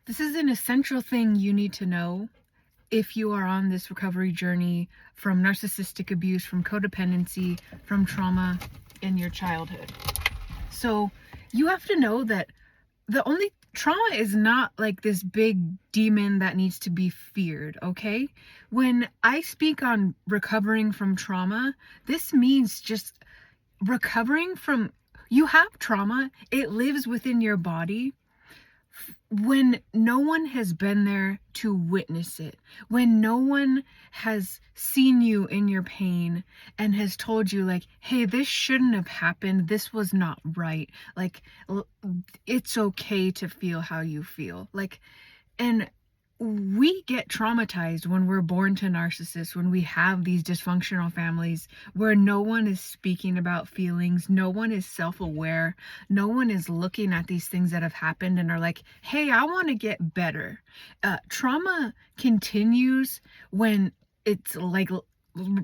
This is an essential thing you need to know if you are on this recovery journey from narcissistic abuse, from codependency, from trauma in your childhood. So you have to know that the only trauma is not like this big demon that needs to be feared, okay? When I speak on recovering from trauma, this means just recovering from, you have trauma, it lives within your body. When no one has been there to witness it, when no one has seen you in your pain and has told you like, hey, this shouldn't have happened, this was not right, like it's okay to feel how you feel, like, and we get traumatized when we're born to narcissists, when we have these dysfunctional families where no one is speaking about feelings, no one is self-aware, no one is looking at these things that have happened and are like, hey, I want to get better. Trauma continues when it's like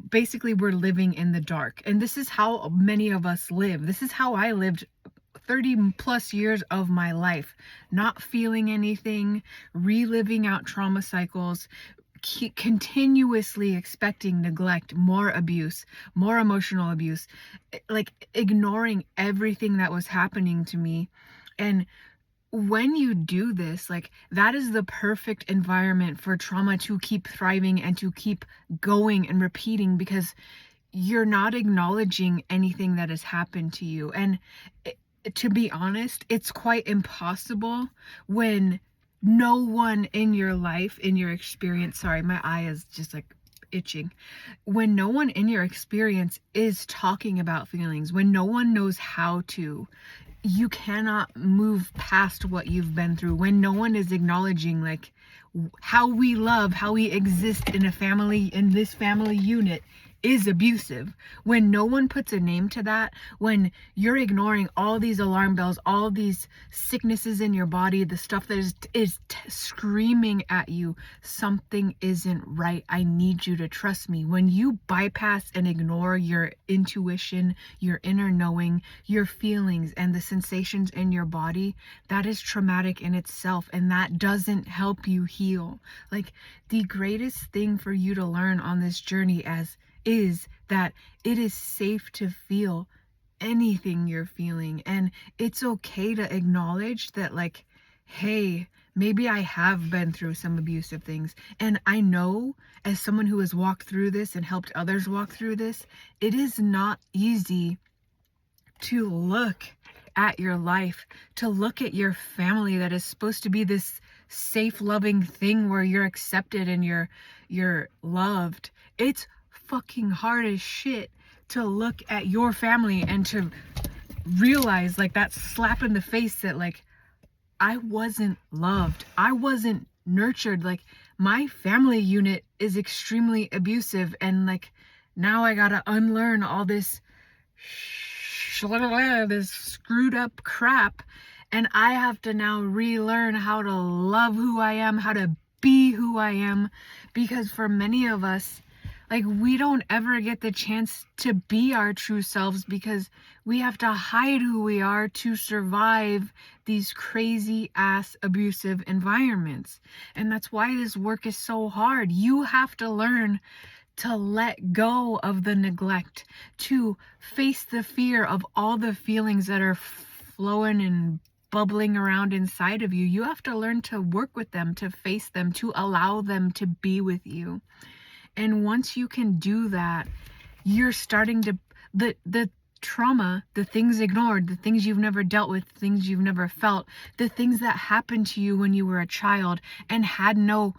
basically we're living in the dark. And this is how many of us live. This is how I lived 30 plus years of my life, not feeling anything, reliving out trauma cycles, continuously expecting neglect, more abuse, more emotional abuse, like ignoring everything that was happening to me. And when you do this, like, that is the perfect environment for trauma to keep thriving and to keep going and repeating, because you're not acknowledging anything that has happened to you. And to be honest, it's quite impossible when no one in your life, in your experience, sorry, my eye is just like itching. When no one in your experience is talking about feelings, when no one knows how to, you cannot move past what you've been through. When no one is acknowledging like how we love, how we exist in a family, in this family unit, is abusive. When no one puts a name to that, when you're ignoring all these alarm bells, all these sicknesses in your body, the stuff that is screaming at you, something isn't right, I need you to trust me. When you bypass and ignore your intuition, your inner knowing, your feelings, and the sensations in your body, that is traumatic in itself, and that doesn't help you heal. Like, the greatest thing for you to learn on this journey is that it is safe to feel anything you're feeling, and it's okay to acknowledge that, like, hey, maybe I have been through some abusive things. And I know, as someone who has walked through this and helped others walk through this, it is not easy to look at your life, to look at your family that is supposed to be this safe, loving thing where you're accepted and you're loved. It's fucking hard as shit to look at your family and to realize, like, that slap in the face that, like, I wasn't loved, I wasn't nurtured, like, my family unit is extremely abusive, and like, now I gotta unlearn all this screwed up crap, and I have to now relearn how to love who I am, how to be who I am, because for many of us, like, we don't ever get the chance to be our true selves because we have to hide who we are to survive these crazy ass abusive environments. And that's why this work is so hard. You have to learn to let go of the neglect, to face the fear of all the feelings that are flowing and bubbling around inside of you. You have to learn to work with them, to face them, to allow them to be with you. And once you can do that, you're starting to, the trauma, the things ignored, the things you've never dealt with, the things you've never felt, the things that happened to you when you were a child and had no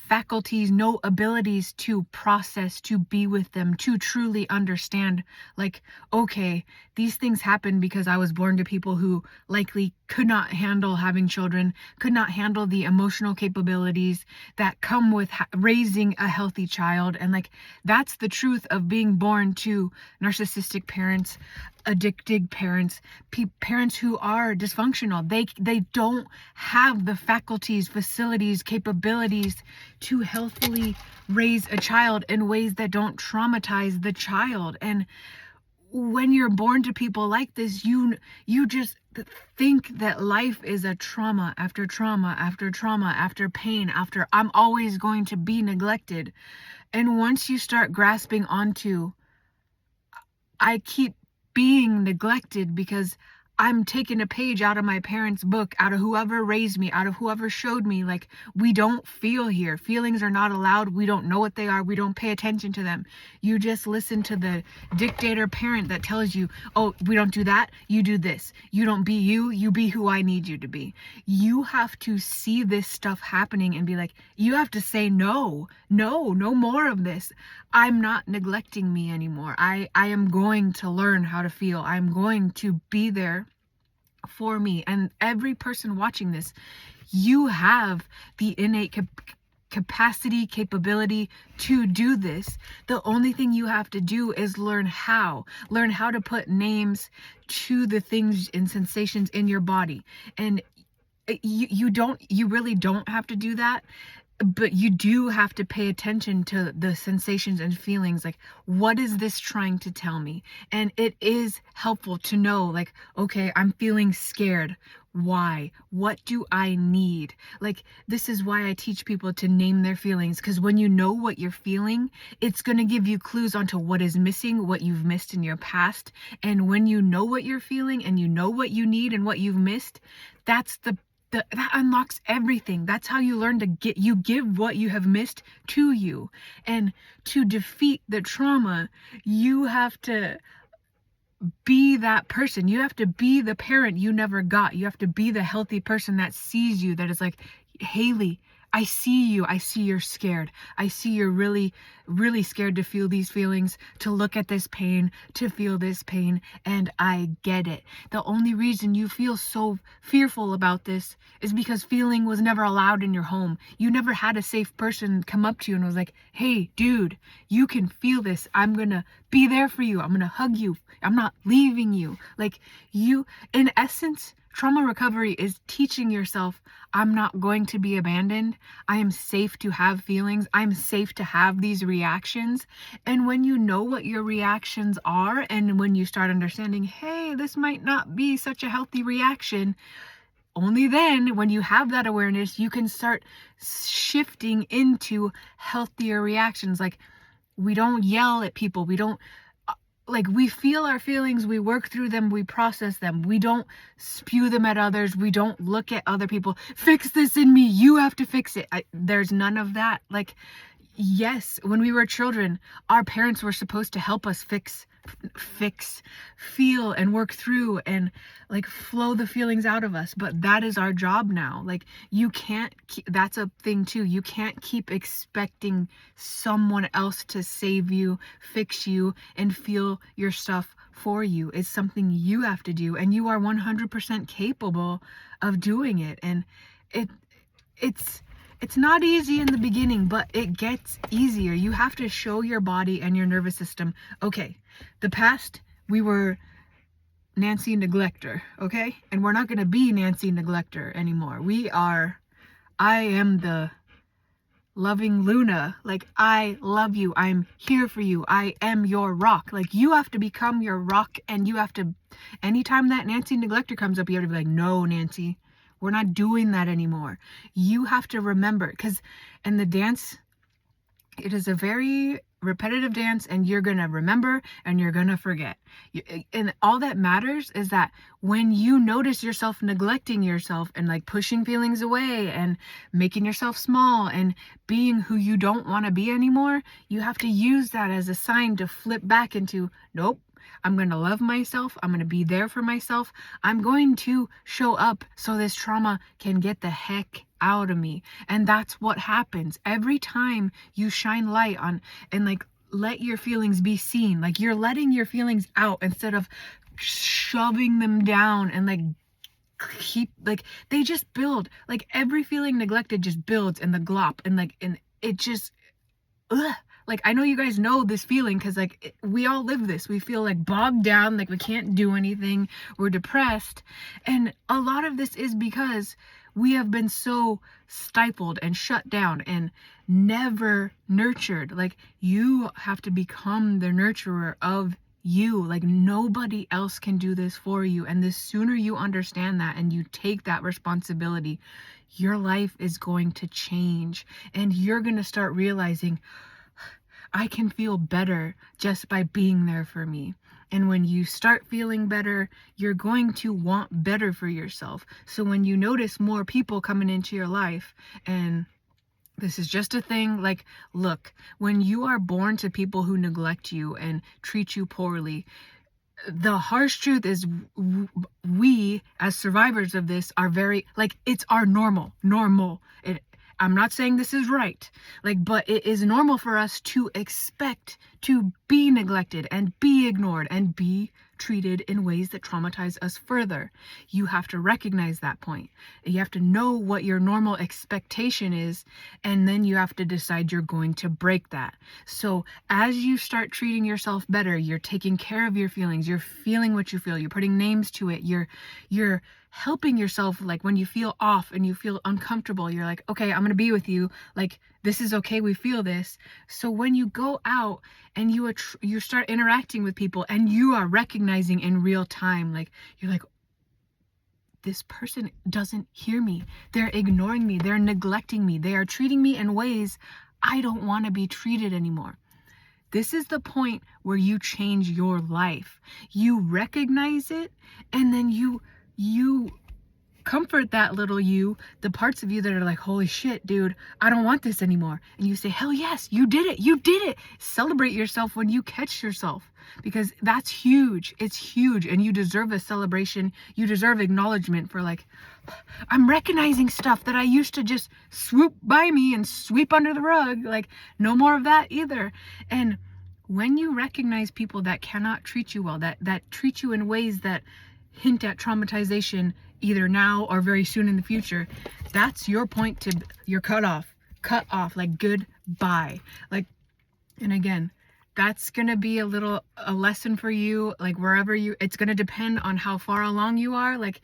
faculties, no abilities to process, to be with them, to truly understand, like, okay, these things happened because I was born to people who likely could not handle having children, could not handle the emotional capabilities that come with raising a healthy child. And like, that's the truth of being born to narcissistic parents, addicted parents, parents who are dysfunctional. They don't have the faculties, facilities, capabilities to healthily raise a child in ways that don't traumatize the child. And when you're born to people like this, you just, think that life is a trauma after trauma after trauma after pain after I'm always going to be neglected. And once you start grasping onto, I keep being neglected because I'm taking a page out of my parents' book, out of whoever raised me, out of whoever showed me, like, we don't feel here. Feelings are not allowed. We don't know what they are. We don't pay attention to them. You just listen to the dictator parent that tells you, oh, we don't do that. You do this. You don't be you. You be who I need you to be. You have to see this stuff happening and be like, you have to say no, no more of this. I'm not neglecting me anymore. I am going to learn how to feel. I'm going to be there for me. And every person watching this, you have the innate capacity, capability to do this. The only thing you have to do is learn how to put names to the things and sensations in your body. And you really don't have to do that, but you do have to pay attention to the sensations and feelings. Like, what is this trying to tell me? And it is helpful to know, like, okay, I'm feeling scared. Why? What do I need? Like, this is why I teach people to name their feelings, because when you know what you're feeling, it's going to give you clues onto what is missing, what you've missed in your past. And when you know what you're feeling and you know what you need and what you've missed, that unlocks everything. That's how you learn to give what you have missed to you. And to defeat the trauma, you have to be that person. You have to be the parent you never got. You have to be the healthy person that sees you, that is like, Haley, I see you. I see you're scared. I see you're really, really scared to feel these feelings, to look at this pain, to feel this pain, and I get it. The only reason you feel so fearful about this is because feeling was never allowed in your home. You never had a safe person come up to you and was like, hey, dude, you can feel this. I'm gonna be there for you. I'm gonna hug you. I'm not leaving you. Like, you, in essence, trauma recovery is teaching yourself, I'm not going to be abandoned. I am safe to have feelings. I'm safe to have these reactions. And when you know what your reactions are, and when you start understanding, hey, this might not be such a healthy reaction, only then, when you have that awareness, you can start shifting into healthier reactions. Like, we don't yell at people. We don't, like, we feel our feelings, we work through them, we process them. We don't spew them at others. We don't look at other people, fix this in me, you have to fix it. There's none of that. Like, yes, when we were children, our parents were supposed to help us fix, feel, and work through, and like flow the feelings out of us. But that is our job now. Like, you can't that's a thing too. You can't keep expecting someone else to save you, fix you, and feel your stuff for you. It's something you have to do, and you are 100% capable of doing it. And it's not easy in the beginning, but it gets easier. You have to show your body and your nervous system, okay, the past, we were Nancy Neglector, okay? And we're not going to be Nancy Neglector anymore. I am the loving Luna. Like, I love you. I'm here for you. I am your rock. Like, you have to become your rock, and you have to, anytime that Nancy Neglector comes up, you have to be like, no, Nancy, we're not doing that anymore. You have to remember, because in the dance, it is a very repetitive dance, and you're going to remember and you're going to forget. And all that matters is that when you notice yourself neglecting yourself and like pushing feelings away and making yourself small and being who you don't want to be anymore, you have to use that as a sign to flip back into, nope, I'm going to love myself. I'm going to be there for myself. I'm going to show up so this trauma can get the heck out of me. And that's what happens every time you shine light on and like let your feelings be seen. Like, you're letting your feelings out instead of shoving them down and like keep, like, they just build. Like, every feeling neglected just builds in the glop, and like, and it just, ugh. Like, I know you guys know this feeling, because like we all live this. We feel like bogged down, like we can't do anything, we're depressed. And a lot of this is because we have been so stifled and shut down and never nurtured. Like, you have to become the nurturer of you. Like, nobody else can do this for you. And the sooner you understand that and you take that responsibility, your life is going to change, and you're going to start realizing, I can feel better just by being there for me. And when you start feeling better, you're going to want better for yourself. So when you notice more people coming into your life, and this is just a thing, like, look, when you are born to people who neglect you and treat you poorly, the harsh truth is, we as survivors of this are very, like, it's our normal. I'm not saying this is right, like, but it is normal for us to expect to be neglected and be ignored and be treated in ways that traumatize us further. You have to recognize that point. You have to know what your normal expectation is, and then you have to decide you're going to break that. So as you start treating yourself better, you're taking care of your feelings, you're feeling what you feel, you're putting names to it, you're helping yourself. Like, when you feel off and you feel uncomfortable, you're like, okay, I'm gonna be with you, like, this is okay, we feel this. So when you go out and you start interacting with people and you are recognizing in real time, like, you're like, this person doesn't hear me, they're ignoring me, they're neglecting me, they are treating me in ways I don't want to be treated anymore. This is the point where you change your life. You recognize it, and then you comfort that little you, the parts of you that are like, holy shit, dude, I don't want this anymore. And you say, hell yes, you did it. You did it. Celebrate yourself when you catch yourself, because that's huge. It's huge. And you deserve a celebration. You deserve acknowledgement for, like, I'm recognizing stuff that I used to just swoop by me and sweep under the rug. Like, no more of that either. And when you recognize people that cannot treat you well, that treat you in ways that hint at traumatization, either now or very soon in the future, that's your point to, you're cut off, like, goodbye. Like, and again, that's gonna be a lesson for you, like, wherever it's gonna depend on how far along you are. Like,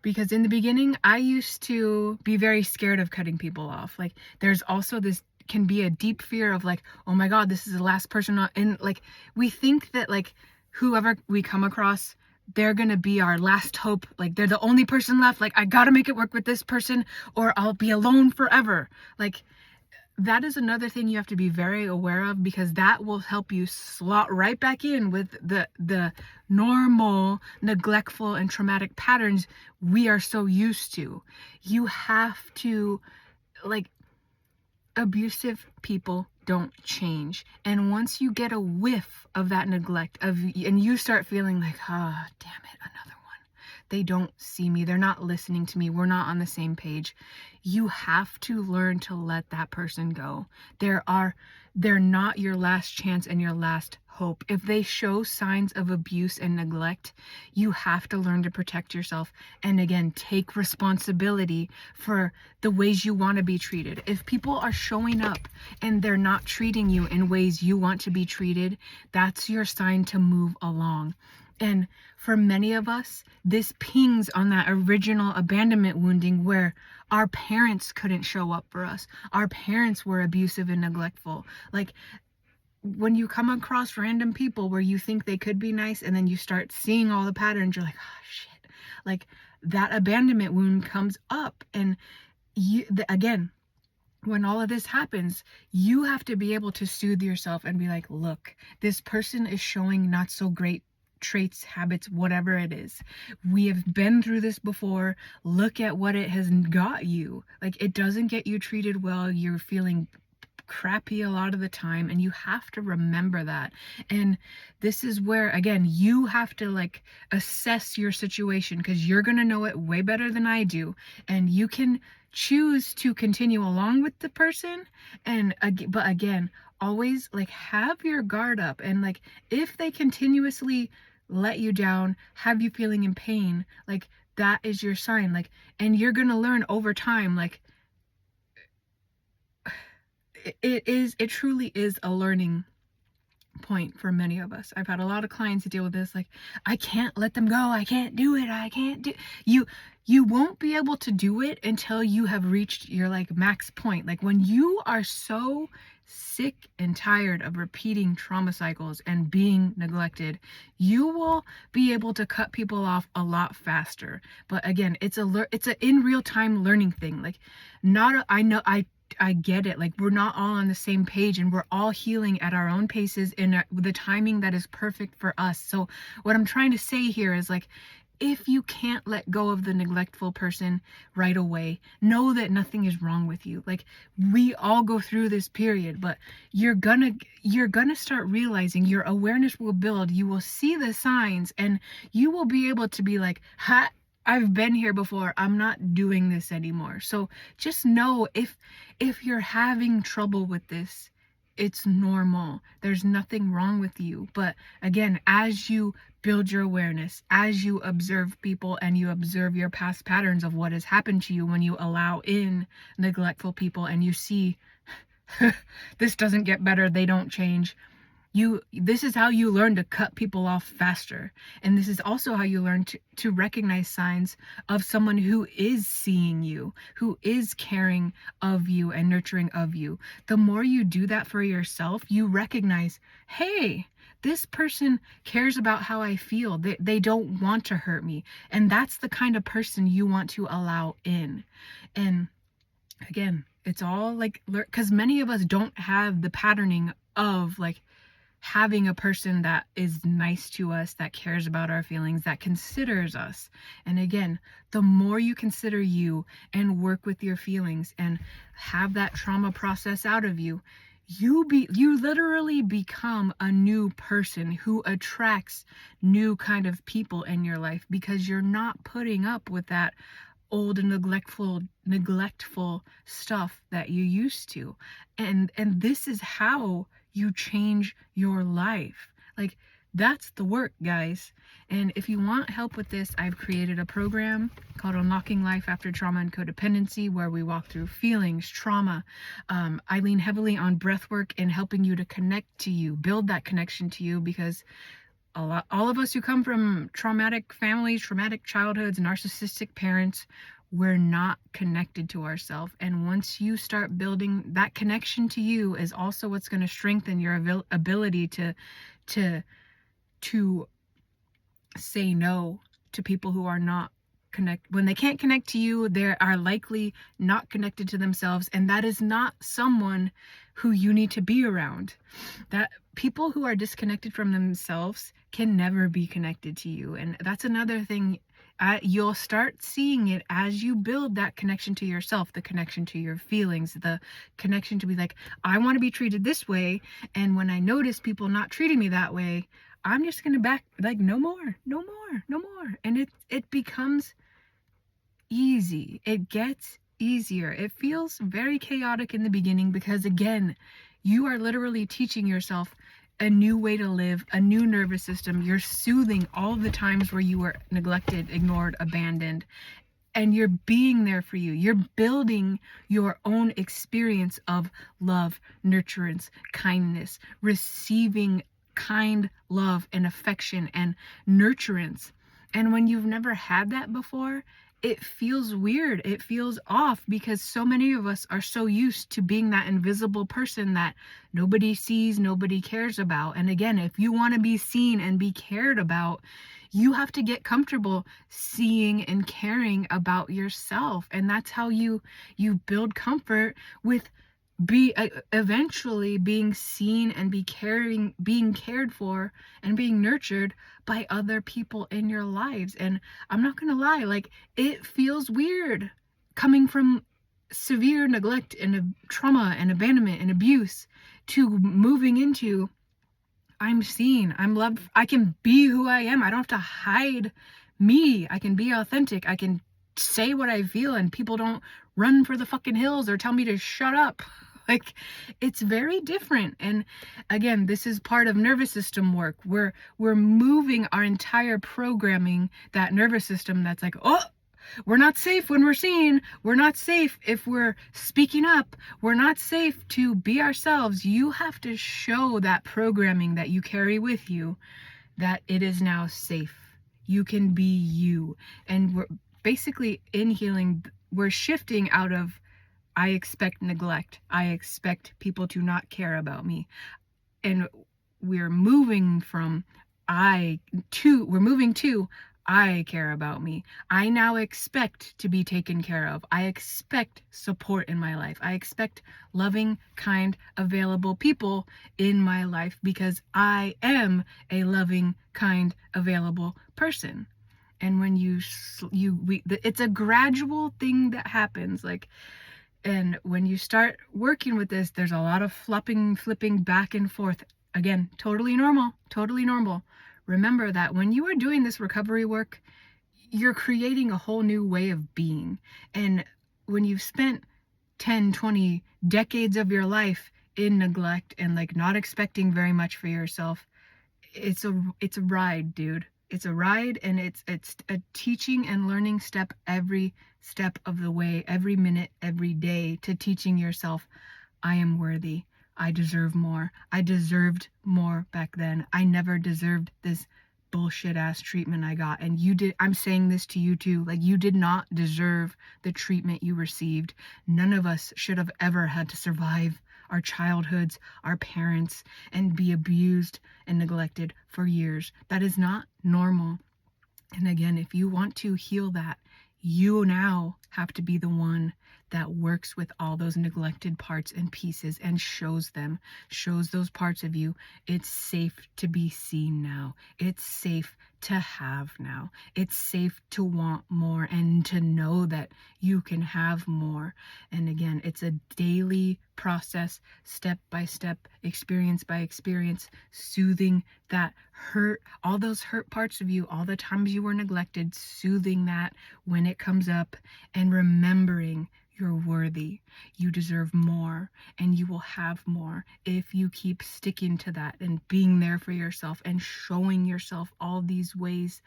because in the beginning, I used to be very scared of cutting people off. Like, there's also this can be a deep fear of, like, oh my God, this is the last person and, like, we think that, like, whoever we come across, they're gonna be our last hope, like, they're the only person left, like, I gotta make it work with this person or I'll be alone forever. Like, that is another thing you have to be very aware of, because that will help you slot right back in with the normal neglectful and traumatic patterns we are so used to. You have to, like, abusive people don't change. And once you get a whiff of that neglect and you start feeling like, ah, oh, damn it, another one, they don't see me, they're not listening to me, we're not on the same page, you have to learn to let that person go. They're not your last chance and your last hope. If they show signs of abuse and neglect, you have to learn to protect yourself and, again, take responsibility for the ways you want to be treated. If people are showing up and they're not treating you in ways you want to be treated, that's your sign to move along. And for many of us, this pings on that original abandonment wounding where our parents couldn't show up for us. Our parents were abusive and neglectful. Like, when you come across random people where you think they could be nice and then you start seeing all the patterns, you're like, oh shit. Like, that abandonment wound comes up. And again, when all of this happens, you have to be able to soothe yourself and be like, look, this person is showing not so great traits, habits, whatever it is. We have been through this before. Look at what it has got you. Like, it doesn't get you treated well. You're feeling crappy a lot of the time, and you have to remember that. And this is where, again, you have to, like, assess your situation, because you're gonna know it way better than I do, and you can choose to continue along with the person. And but again, always, like, have your guard up, and, like, if they continuously let you down, have you feeling in pain, like, that is your sign. Like, and you're gonna learn over time, like, it truly is a learning point for many of us. I've had a lot of clients deal with this, like, I can't let them go, I can't do it, I can't do you won't be able to do it until you have reached your like max point. Like when you are so sick and tired of repeating trauma cycles and being neglected, you will be able to cut people off a lot faster. But again, it's a in real time learning thing. Like I get it. Like we're not all on the same page, and we're all healing at our own paces in the timing that is perfect for us. So what I'm trying to say here is like, if you can't let go of the neglectful person right away, know that nothing is wrong with you. Like we all go through this period, but you're gonna start realizing, your awareness will build, you will see the signs, and you will be able to be like, ha, I've been here before, I'm not doing this anymore. So just know, if you're having trouble with this, it's normal. There's nothing wrong with you. But again, as you build your awareness, as you observe people and you observe your past patterns of what has happened to you when you allow in neglectful people, and you see this doesn't get better, they don't change. This is how you learn to cut people off faster. And this is also how you learn to recognize signs of someone who is seeing you, who is caring of you and nurturing of you. The more you do that for yourself, you recognize, hey, this person cares about how I feel. They don't want to hurt me. And that's the kind of person you want to allow in. And again, it's all like, because many of us don't have the patterning of like having a person that is nice to us, that cares about our feelings, that considers us. And again, the more you consider you and work with your feelings and have that trauma process out of you, you literally become a new person who attracts new kind of people in your life, because you're not putting up with that old and neglectful stuff that you used to. And this is how you change your life. Like that's the work, guys. And if you want help with this, I've created a program called Unlocking Life After Trauma and Codependency, where we walk through feelings, trauma. I lean heavily on breathwork and helping you to connect to you, build that connection to you, because all of us who come from traumatic families, traumatic childhoods, narcissistic parents, we're not connected to ourselves. And once you start building that connection to you, is also what's going to strengthen your ability to say no to people who are not when they can't connect to you, they are likely not connected to themselves, and that is not someone who you need to be around. That people who are disconnected from themselves can never be connected to you. And that's another thing. You'll start seeing it as you build that connection to yourself, the connection to your feelings, the connection to be like, I want to be treated this way, and when I notice people not treating me that way, I'm just gonna back, like, no more. And it becomes easy. It gets easier. It feels very chaotic in the beginning, because again, you are literally teaching yourself a new way to live, a new nervous system. You're soothing all the times where you were neglected, ignored, abandoned, and you're being there for you. You're building your own experience of love, nurturance, kindness, receiving kind love and affection and nurturance. And when you've never had that before, it feels weird. It feels off, because so many of us are so used to being that invisible person that nobody sees, nobody cares about. And again, if you want to be seen and be cared about, you have to get comfortable seeing and caring about yourself. And that's how you build comfort with eventually being seen and being cared for and being nurtured by other people in your lives. And I'm not gonna lie, like, it feels weird coming from severe neglect and trauma and abandonment and abuse to moving into, I'm seen, I'm loved, I can be who I am, I don't have to hide me, I can be authentic, I can say what I feel, and people don't run for the fucking hills or tell me to shut up. Like, it's very different. And again, this is part of nervous system work. We're moving our entire programming, that nervous system that's like, oh, We're not safe when we're seen. We're not safe if we're speaking up. We're not safe to be ourselves. You have to show that programming that you carry with you that it is now safe. You can be you. And we're basically in healing, we're shifting out of I expect neglect. I expect people to not care about me. And we're moving from we're moving to I care about me. I now expect to be taken care of. I expect support in my life. I expect loving, kind, available people in my life because I am a loving, kind, available person. And when it's a gradual thing that happens. Like, and when you start working with this, there's a lot of flipping back and forth. Again, totally normal, totally normal. Remember that when you are doing this recovery work, you're creating a whole new way of being. And when you've spent 10, 20 decades of your life in neglect and like not expecting very much for yourself, it's a ride, dude. It's a ride, and it's a teaching and learning step every step of the way, every minute, every day, to teaching yourself, I am worthy. I deserve more. I deserved more back then. I never deserved this bullshit ass treatment I got. And you did. I'm saying this to you too. Like, you did not deserve the treatment you received. None of us should have ever had to survive our childhoods, our parents, and be abused and neglected for years. That is not normal. And again, if you want to heal that, you now have to be the one that works with all those neglected parts and pieces and shows those parts of you. It's safe to be seen now. It's safe to have now. It's safe to want more and to know that you can have more. And again, it's a daily process, step by step, experience by experience, soothing that hurt, all those hurt parts of you, all the times you were neglected, soothing that when it comes up, and remembering you're worthy, you deserve more, and you will have more if you keep sticking to that and being there for yourself and showing yourself all these ways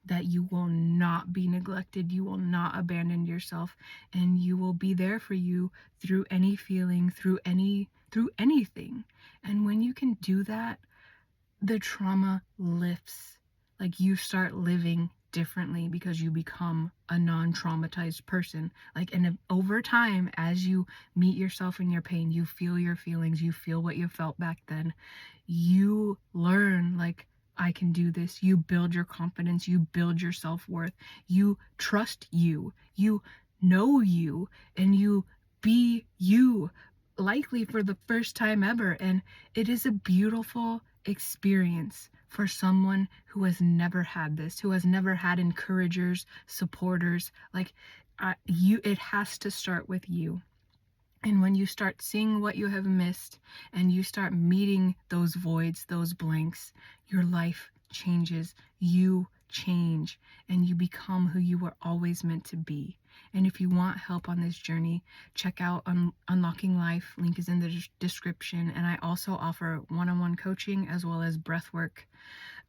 that you will not be neglected, you will not abandon yourself, and you will be there for you through any feeling, through anything. And when you can do that, the trauma lifts. Like, you start living differently because you become a non-traumatized person. Like, and over time, as you meet yourself in your pain, you feel your feelings, you feel what you felt back then, you learn, like, I can do this. You build your confidence, you build your self-worth, you trust you know you, and you be you, likely for the first time ever. And it is a beautiful experience for someone who has never had this, who has never had encouragers, supporters. Like, it has to start with you. And when you start seeing what you have missed and you start meeting those voids, those blanks, your life changes. You change and you become who you were always meant to be. And if you want help on this journey, check out Unlocking Life. Link is in the description. And I also offer one-on-one coaching as well as breathwork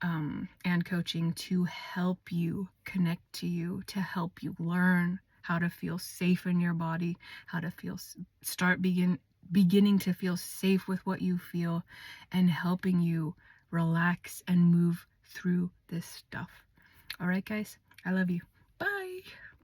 and coaching to help you connect to you, to help you learn how to feel safe in your body, how to beginning to feel safe with what you feel, and helping you relax and move through this stuff. All right, guys, I love you.